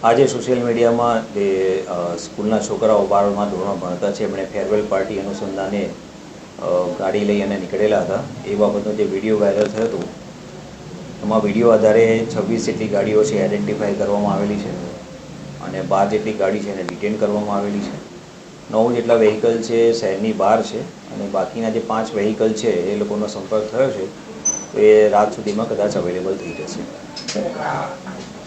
આજે સોશિયલ મીડિયામાં જે સ્કૂલના છોકરાઓ 12મા ધોરણમાં ભણતા છે એમણે ફેરવેલ પાર્ટી અનુસંધાને ગાડી લઈ અને નીકળેલા હતા એ બાબતનો જે વિડીયો વાયરલ થયો હતો એમાં વિડીયો આધારે 26 જેટલી ગાડીઓ છે આઈડેન્ટિફાઈ કરવામાં આવેલી છે અને 12 જેટલી ગાડી છે એને ડિટેન કરવામાં આવેલી છે 9 જેટલા વ્હીકલ છે શહેરની બહાર છે અને બાકીના જે 5 વ્હીકલ છે એ લોકોનો સંપર્ક થયો છે તો એ રાત સુધીમાં કદાચ અવેલેબલ થઈ જશે।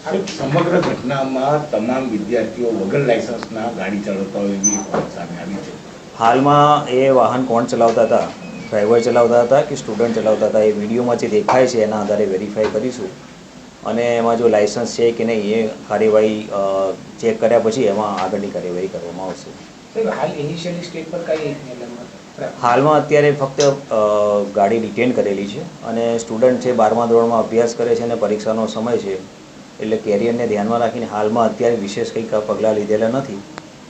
સમગ્ર ઘટનામાં તમામ વિદ્યાર્થીઓ વગર લાયસન્સના ગાડી ચલાવતા હોય એવી વાત સામે આવી છે। હાલમાં એ વાહન કોણ ચલાવતા હતા, ડ્રાઈવર ચલાવતા હતા કે સ્ટુડન્ટ ચલાવતા હતા, એ વિડીયોમાં જે દેખાય છે એના આધારે વેરીફાઈ કરીશું અને એમાં જો લાયસન્સ છે કે નહીં એ કાર્યવાહી ચેક કર્યા પછી એમાં આગળની કાર્યવાહી કરવામાં આવશે। હાલ ઇનિશિયલી સ્ટેટ પર કઈ હાલમાં અત્યારે ફક્ત ગાડી ડિટેન કરેલી છે અને સ્ટુડન્ટ છે 12મા ધોરણમાં અભ્યાસ કરે છે અને પરીક્ષાનો સમય છે એટલે કેરિયરને ધ્યાનમાં રાખીને હાલમાં અત્યારે વિશેષ કંઈક પગલાં લીધેલા નથી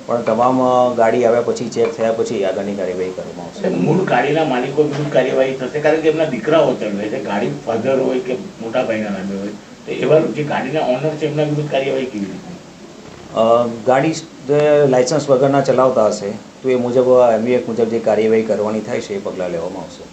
પણ તમામ ગાડી આવ્યા પછી ચેક થયા પછી આગળની કાર્યવાહી કરવામાં આવશે। મૂળ ગાડીના માલિકો વિરુદ્ધ કાર્યવાહી થશે કારણ કે એમના દીકરાઓ ચલાવે છે, ગાડી ફાધર હોય કે મોટા ભાઈના નામે હોય તો એવા જે ગાડીના ઓનર છે એમના વિરુદ્ધ કાર્યવાહી કેવી રીતે? ગાડી લાયસન્સ વગરના ચલાવતા હશે તો એ મુજબ એમવી એક્ટ મુજબ જે કાર્યવાહી કરવાની થાય છે એ પગલાં લેવામાં આવશે।